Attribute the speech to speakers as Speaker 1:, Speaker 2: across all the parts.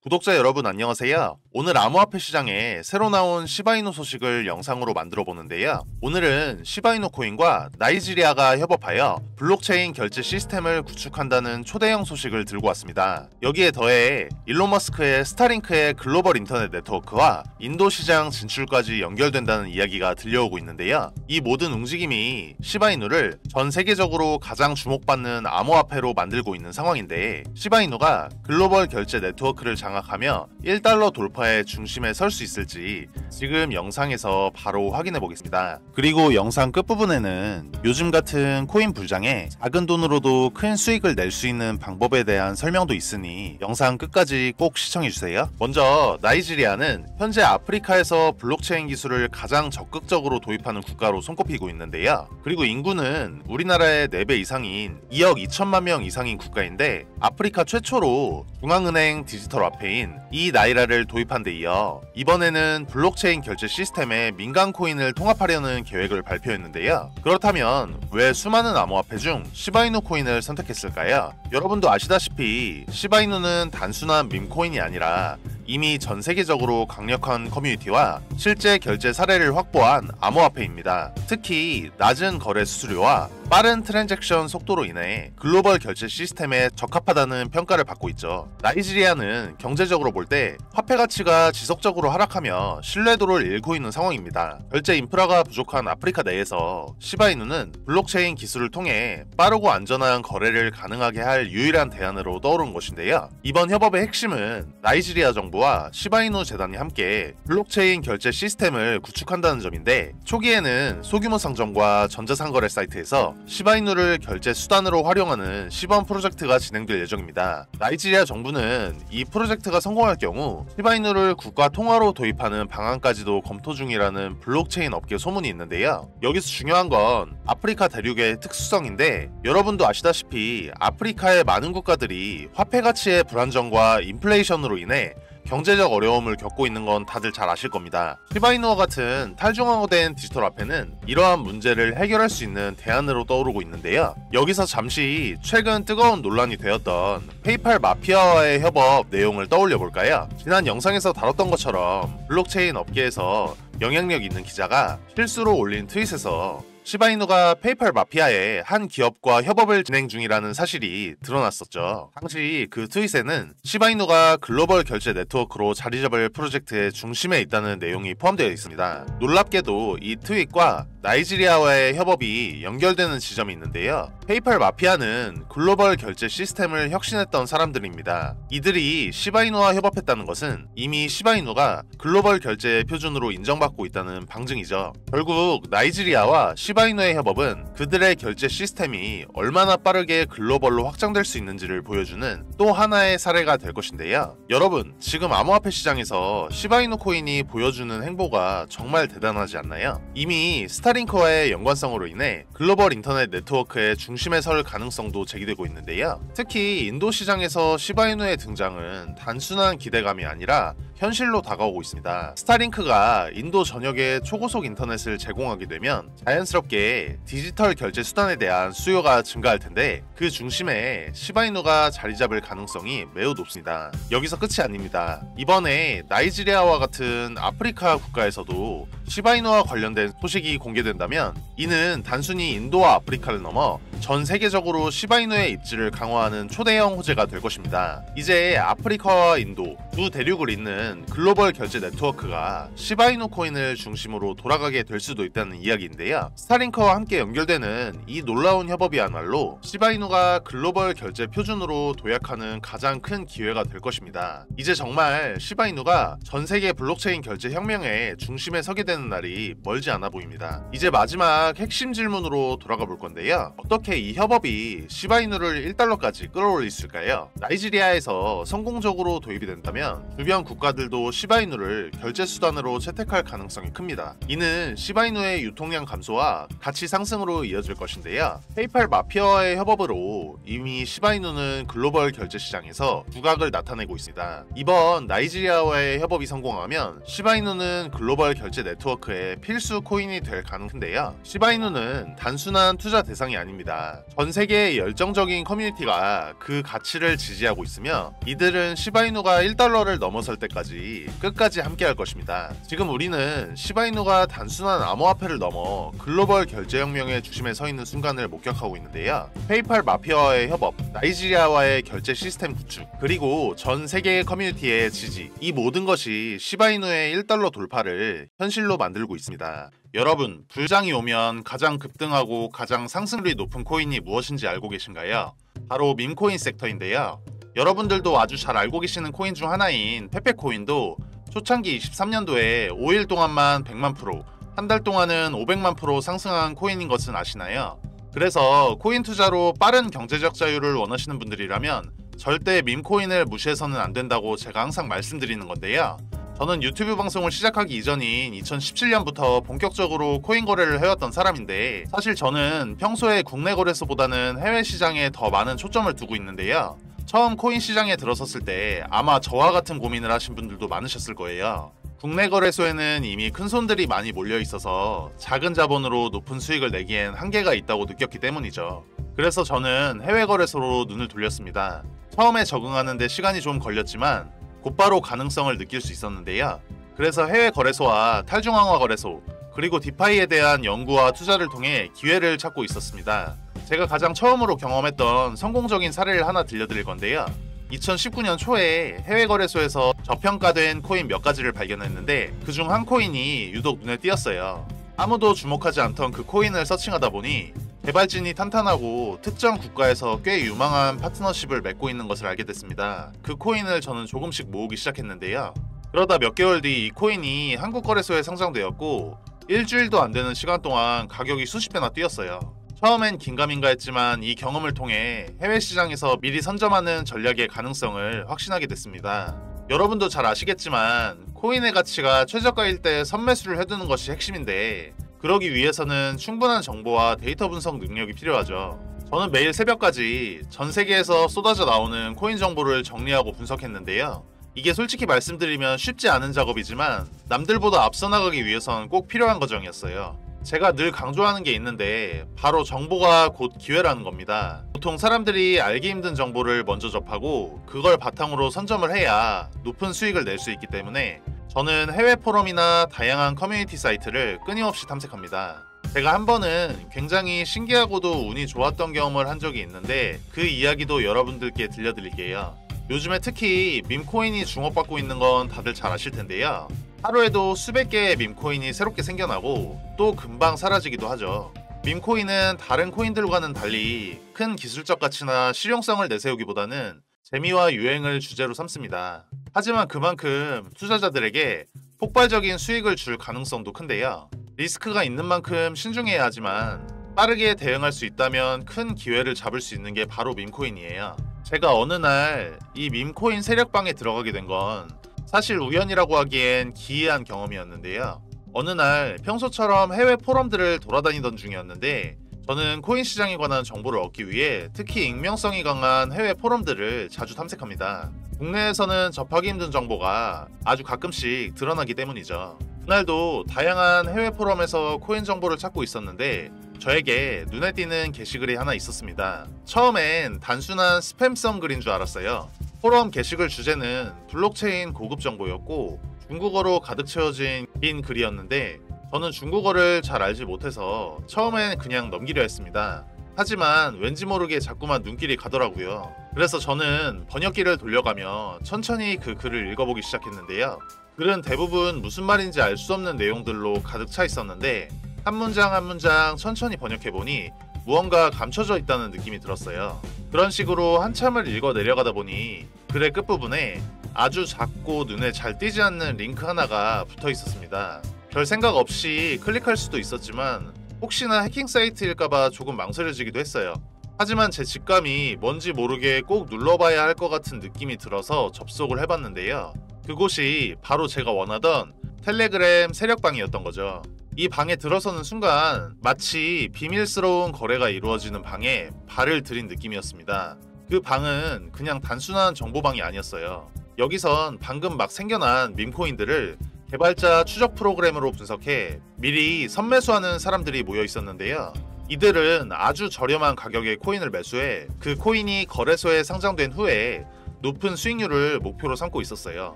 Speaker 1: 구독자 여러분 안녕하세요. 오늘 암호화폐 시장에 새로 나온 시바이누 소식을 영상으로 만들어 보는데요. 오늘은 시바이누 코인과 나이지리아가 협업하여 블록체인 결제 시스템을 구축한다는 초대형 소식을 들고 왔습니다. 여기에 더해 일론 머스크의 스타링크의 글로벌 인터넷 네트워크와 인도 시장 진출까지 연결된다는 이야기가 들려오고 있는데요. 이 모든 움직임이 시바이누를 전 세계적으로 가장 주목받는 암호화폐로 만들고 있는 상황인데, 시바이누가 글로벌 결제 네트워크를 장악하며 1달러 돌파의 중심에 설 수 있을지 지금 영상에서 바로 확인해 보겠습니다. 그리고 영상 끝부분에는 요즘 같은 코인 불장에 작은 돈으로도 큰 수익을 낼 수 있는 방법에 대한 설명도 있으니 영상 끝까지 꼭 시청해 주세요. 먼저 나이지리아는 현재 아프리카에서 블록체인 기술을 가장 적극적으로 도입하는 국가로 손꼽히고 있는데요. 그리고 인구는 우리나라의 4배 이상인 2억 2천만 명 이상인 국가인데, 아프리카 최초로 중앙은행 디지털 화폐인 이 나이라를 도입한 데 이어 이번에는 블록체인 결제 시스템에 민간 코인을 통합하려는 계획을 발표했는데요. 그렇다면 왜 수많은 암호화폐 중 시바이누 코인을 선택했을까요? 여러분도 아시다시피 시바이누는 단순한 밈코인이 아니라 이미 전 세계적으로 강력한 커뮤니티와 실제 결제 사례를 확보한 암호화폐입니다. 특히 낮은 거래 수수료와 빠른 트랜잭션 속도로 인해 글로벌 결제 시스템에 적합하다는 평가를 받고 있죠. 나이지리아는 경제적으로 볼 때 화폐 가치가 지속적으로 하락하며 신뢰도를 잃고 있는 상황입니다. 결제 인프라가 부족한 아프리카 내에서 시바이누는 블록체인 기술을 통해 빠르고 안전한 거래를 가능하게 할 유일한 대안으로 떠오른 것인데요. 이번 협업의 핵심은 나이지리아 정부와 시바이누 재단이 함께 블록체인 결제 시스템을 구축한다는 점인데, 초기에는 소규모 상점과 전자상거래 사이트에서 시바이누를 결제 수단으로 활용하는 시범 프로젝트가 진행될 예정입니다. 나이지리아 정부는 이 프로젝트가 성공할 경우 시바이누를 국가 통화로 도입하는 방안까지도 검토 중이라는 블록체인 업계 소문이 있는데요. 여기서 중요한 건 아프리카 대륙의 특수성인데, 여러분도 아시다시피 아프리카의 많은 국가들이 화폐 가치의 불안정과 인플레이션으로 인해 경제적 어려움을 겪고 있는 건 다들 잘 아실 겁니다. 시바이누와 같은 탈중앙화된 디지털 화폐는 이러한 문제를 해결할 수 있는 대안으로 떠오르고 있는데요. 여기서 잠시 최근 뜨거운 논란이 되었던 페이팔 마피아와의 협업 내용을 떠올려 볼까요? 지난 영상에서 다뤘던 것처럼 블록체인 업계에서 영향력 있는 기자가 실수로 올린 트윗에서 시바이누가 페이팔 마피아의 한 기업과 협업을 진행 중이라는 사실이 드러났었죠. 당시 그 트윗에는 시바이누가 글로벌 결제 네트워크로 자리 잡을 프로젝트의 중심에 있다는 내용이 포함되어 있습니다. 놀랍게도 이 트윗과 나이지리아와의 협업이 연결되는 지점이 있는데요. 페이팔 마피아는 글로벌 결제 시스템을 혁신했던 사람들입니다. 이들이 시바이누와 협업했다는 것은 이미 시바이누가 글로벌 결제 표준으로 인정받고 있다는 방증이죠. 결국 나이지리아와 시바이누의 협업은 그들의 결제 시스템이 얼마나 빠르게 글로벌로 확장될 수 있는지를 보여주는 또 하나의 사례가 될 것인데요. 여러분, 지금 암호화폐 시장에서 시바이누 코인이 보여주는 행보가 정말 대단하지 않나요? 이미 스타링크와의 연관성으로 인해 글로벌 인터넷 네트워크의 중심에 설 가능성도 제기되고 있는데요. 특히 인도 시장에서 시바이누의 등장은 단순한 기대감이 아니라 현실로 다가오고 있습니다. 스타링크가 인도 전역에 초고속 인터넷을 제공하게 되면 자연스럽게 디지털 결제 수단에 대한 수요가 증가할 텐데, 그 중심에 시바이누가 자리 잡을 가능성이 매우 높습니다. 여기서 끝이 아닙니다. 이번에 나이지리아와 같은 아프리카 국가에서도 시바이누와 관련된 소식이 공개된다면 이는 단순히 인도와 아프리카를 넘어 전 세계적으로 시바이누의 입지를 강화하는 초대형 호재가 될 것입니다. 이제 아프리카와 인도 두 대륙을 잇는 글로벌 결제 네트워크가 시바이누 코인을 중심으로 돌아가게 될 수도 있다는 이야기인데요. 스타링크와 함께 연결되는 이 놀라운 협업이야말로 시바이누가 글로벌 결제 표준으로 도약하는 가장 큰 기회가 될 것입니다. 이제 정말 시바이누가 전 세계 블록체인 결제 혁명의 중심에 서게 되는 날이 멀지 않아 보입니다. 이제 마지막 핵심 질문으로 돌아가 볼 건데요. 어떻게 이 협업이 시바이누를 1달러까지 끌어올릴 수 있을까요? 나이지리아에서 성공적으로 도입이 된다면 주변 국가들도 시바이누를 결제 수단으로 채택할 가능성이 큽니다. 이는 시바이누의 유통량 감소와 가치 상승으로 이어질 것인데요. 페이팔 마피아와의 협업으로 이미 시바이누는 글로벌 결제 시장에서 두각을 나타내고 있습니다. 이번 나이지리아와의 협업이 성공하면 시바이누는 글로벌 결제 네트워크 네트워크의 필수 코인이 될 가능한데요. 시바이누는 단순한 투자 대상이 아닙니다. 전 세계의 열정적인 커뮤니티가 그 가치를 지지하고 있으며 이들은 시바이누가 1달러를 넘어설 때까지 끝까지 함께할 것입니다. 지금 우리는 시바이누가 단순한 암호화폐를 넘어 글로벌 결제혁명의 중심에 서 있는 순간을 목격하고 있는데요. 페이팔 마피아와의 협업, 나이지리아와의 결제 시스템 구축, 그리고 전 세계의 커뮤니티의 지지, 이 모든 것이 시바이누의 1달러 돌파를 현실로 만들고 있습니다. 여러분, 불장이 오면 가장 급등하고 가장 상승률이 높은 코인이 무엇인지 알고 계신가요? 바로 밈코인 섹터인데요. 여러분들도 아주 잘 알고 계시는 코인 중 하나인 페페코인도 초창기 23년도에 5일 동안만 100만 프로, 한 달 동안은 500만 프로 상승한 코인인 것은 아시나요? 그래서 코인 투자로 빠른 경제적 자유를 원하시는 분들이라면 절대 밈코인을 무시해서는 안 된다고 제가 항상 말씀드리는 건데요. 저는 유튜브 방송을 시작하기 이전인 2017년부터 본격적으로 코인 거래를 해왔던 사람인데 사실 저는 평소에 국내 거래소보다는 해외 시장에 더 많은 초점을 두고 있는데요. 처음 코인 시장에 들어섰을 때 아마 저와 같은 고민을 하신 분들도 많으셨을 거예요. 국내 거래소에는 이미 큰 손들이 많이 몰려 있어서 작은 자본으로 높은 수익을 내기엔 한계가 있다고 느꼈기 때문이죠. 그래서 저는 해외 거래소로 눈을 돌렸습니다. 처음에 적응하는데 시간이 좀 걸렸지만 곧바로 가능성을 느낄 수 있었는데요. 그래서 해외 거래소와 탈중앙화 거래소, 그리고 디파이에 대한 연구와 투자를 통해 기회를 찾고 있었습니다. 제가 가장 처음으로 경험했던 성공적인 사례를 하나 들려드릴 건데요. 2019년 초에 해외 거래소에서 저평가된 코인 몇 가지를 발견했는데 그중 한 코인이 유독 눈에 띄었어요. 아무도 주목하지 않던 그 코인을 서칭하다 보니 개발진이 탄탄하고 특정 국가에서 꽤 유망한 파트너십을 맺고 있는 것을 알게 됐습니다. 그 코인을 저는 조금씩 모으기 시작했는데요. 그러다 몇 개월 뒤 이 코인이 한국 거래소에 상장되었고 일주일도 안 되는 시간 동안 가격이 수십 배나 뛰었어요. 처음엔 긴가민가 했지만 이 경험을 통해 해외 시장에서 미리 선점하는 전략의 가능성을 확신하게 됐습니다. 여러분도 잘 아시겠지만 코인의 가치가 최저가일 때 선매수를 해두는 것이 핵심인데 그러기 위해서는 충분한 정보와 데이터 분석 능력이 필요하죠. 저는 매일 새벽까지 전 세계에서 쏟아져 나오는 코인 정보를 정리하고 분석했는데요. 이게 솔직히 말씀드리면 쉽지 않은 작업이지만 남들보다 앞서 나가기 위해선 꼭 필요한 과정이었어요. 제가 늘 강조하는 게 있는데 바로 정보가 곧 기회라는 겁니다. 보통 사람들이 알기 힘든 정보를 먼저 접하고 그걸 바탕으로 선점을 해야 높은 수익을 낼 수 있기 때문에 저는 해외 포럼이나 다양한 커뮤니티 사이트를 끊임없이 탐색합니다. 제가 한 번은 굉장히 신기하고도 운이 좋았던 경험을 한 적이 있는데 그 이야기도 여러분들께 들려드릴게요. 요즘에 특히 밈코인이 주목받고 있는 건 다들 잘 아실 텐데요. 하루에도 수백 개의 밈코인이 새롭게 생겨나고 또 금방 사라지기도 하죠. 밈코인은 다른 코인들과는 달리 큰 기술적 가치나 실용성을 내세우기보다는 재미와 유행을 주제로 삼습니다. 하지만 그만큼 투자자들에게 폭발적인 수익을 줄 가능성도 큰데요. 리스크가 있는 만큼 신중해야 하지만 빠르게 대응할 수 있다면 큰 기회를 잡을 수 있는 게 바로 밈코인이에요. 제가 어느 날 이 밈코인 세력방에 들어가게 된 건 사실 우연이라고 하기엔 기이한 경험이었는데요. 어느 날 평소처럼 해외 포럼들을 돌아다니던 중이었는데 저는 코인 시장에 관한 정보를 얻기 위해 특히 익명성이 강한 해외 포럼들을 자주 탐색합니다. 국내에서는 접하기 힘든 정보가 아주 가끔씩 드러나기 때문이죠. 그날도 다양한 해외 포럼에서 코인 정보를 찾고 있었는데 저에게 눈에 띄는 게시글이 하나 있었습니다. 처음엔 단순한 스팸성 글인 줄 알았어요. 포럼 게시글 주제는 블록체인 고급 정보였고 중국어로 가득 채워진 긴 글이었는데 저는 중국어를 잘 알지 못해서 처음엔 그냥 넘기려 했습니다. 하지만 왠지 모르게 자꾸만 눈길이 가더라고요. 그래서 저는 번역기를 돌려가며 천천히 그 글을 읽어보기 시작했는데요. 글은 대부분 무슨 말인지 알 수 없는 내용들로 가득 차 있었는데 한 문장 한 문장 천천히 번역해보니 무언가 감춰져 있다는 느낌이 들었어요. 그런 식으로 한참을 읽어 내려가다 보니 글의 끝부분에 아주 작고 눈에 잘 띄지 않는 링크 하나가 붙어 있었습니다. 별 생각 없이 클릭할 수도 있었지만 혹시나 해킹 사이트일까봐 조금 망설여지기도 했어요. 하지만 제 직감이 뭔지 모르게 꼭 눌러봐야 할 것 같은 느낌이 들어서 접속을 해봤는데요. 그곳이 바로 제가 원하던 텔레그램 세력방이었던 거죠. 이 방에 들어서는 순간 마치 비밀스러운 거래가 이루어지는 방에 발을 들인 느낌이었습니다. 그 방은 그냥 단순한 정보방이 아니었어요. 여기선 방금 막 생겨난 밈코인들을 개발자 추적 프로그램으로 분석해 미리 선매수하는 사람들이 모여 있었는데요. 이들은 아주 저렴한 가격의 코인을 매수해 그 코인이 거래소에 상장된 후에 높은 수익률을 목표로 삼고 있었어요.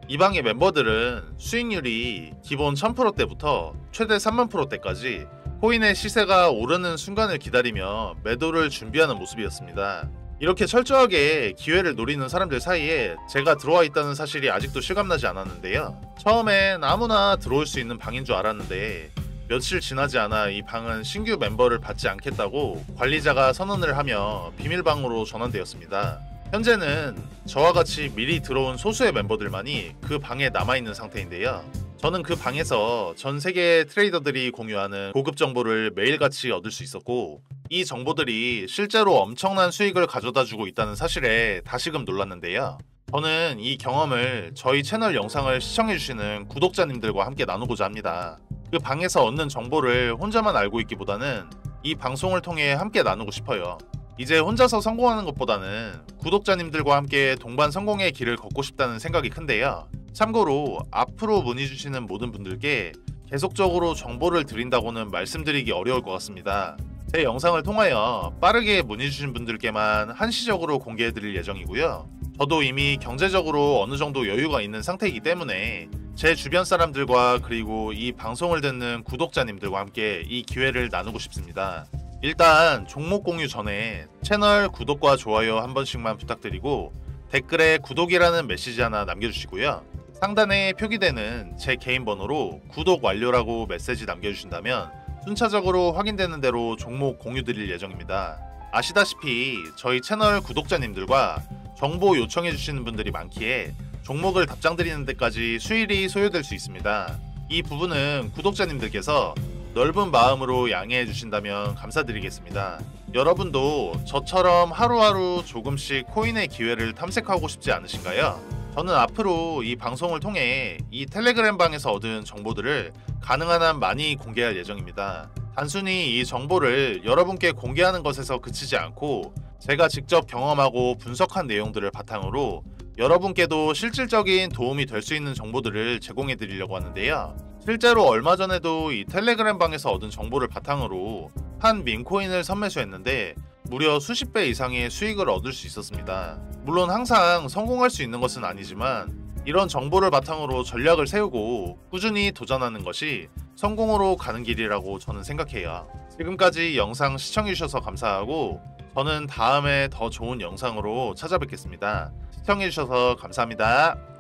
Speaker 1: 이 방의 멤버들은 수익률이 기본 1000%대부터 최대 30,000%대까지 코인의 시세가 오르는 순간을 기다리며 매도를 준비하는 모습이었습니다. 이렇게 철저하게 기회를 노리는 사람들 사이에 제가 들어와 있다는 사실이 아직도 실감나지 않았는데요. 처음엔 아무나 들어올 수 있는 방인 줄 알았는데 며칠 지나지 않아 이 방은 신규 멤버를 받지 않겠다고 관리자가 선언을 하며 비밀방으로 전환되었습니다. 현재는 저와 같이 미리 들어온 소수의 멤버들만이 그 방에 남아있는 상태인데요. 저는 그 방에서 전 세계 트레이더들이 공유하는 고급 정보를 매일같이 얻을 수 있었고, 이 정보들이 실제로 엄청난 수익을 가져다 주고 있다는 사실에 다시금 놀랐는데요. 저는 이 경험을 저희 채널 영상을 시청해주시는 구독자님들과 함께 나누고자 합니다. 그 방에서 얻는 정보를 혼자만 알고 있기보다는 이 방송을 통해 함께 나누고 싶어요. 이제 혼자서 성공하는 것보다는 구독자님들과 함께 동반 성공의 길을 걷고 싶다는 생각이 큰데요. 참고로 앞으로 문의 주시는 모든 분들께 계속적으로 정보를 드린다고는 말씀드리기 어려울 것 같습니다. 제 영상을 통하여 빠르게 문의 주신 분들께만 한시적으로 공개해 드릴 예정이고요. 저도 이미 경제적으로 어느 정도 여유가 있는 상태이기 때문에 제 주변 사람들과 그리고 이 방송을 듣는 구독자님들과 함께 이 기회를 나누고 싶습니다. 일단 종목 공유 전에 채널 구독과 좋아요 한 번씩만 부탁드리고 댓글에 구독이라는 메시지 하나 남겨주시고요. 상단에 표기되는 제 개인 번호로 구독 완료라고 메시지 남겨주신다면 순차적으로 확인되는 대로 종목 공유 드릴 예정입니다. 아시다시피 저희 채널 구독자님들과 정보 요청해 주시는 분들이 많기에 종목을 답장 드리는 데까지 수일이 소요될 수 있습니다. 이 부분은 구독자님들께서 넓은 마음으로 양해해 주신다면 감사드리겠습니다. 여러분도 저처럼 하루하루 조금씩 코인의 기회를 탐색하고 싶지 않으신가요? 저는 앞으로 이 방송을 통해 이 텔레그램 방에서 얻은 정보들을 가능한 한 많이 공개할 예정입니다. 단순히 이 정보를 여러분께 공개하는 것에서 그치지 않고 제가 직접 경험하고 분석한 내용들을 바탕으로 여러분께도 실질적인 도움이 될 수 있는 정보들을 제공해 드리려고 하는데요. 실제로 얼마 전에도 이 텔레그램 방에서 얻은 정보를 바탕으로 한 민코인을 선매수했는데 무려 수십 배 이상의 수익을 얻을 수 있었습니다. 물론 항상 성공할 수 있는 것은 아니지만 이런 정보를 바탕으로 전략을 세우고 꾸준히 도전하는 것이 성공으로 가는 길이라고 저는 생각해요. 지금까지 영상 시청해주셔서 감사하고 저는 다음에 더 좋은 영상으로 찾아뵙겠습니다. 시청해주셔서 감사합니다.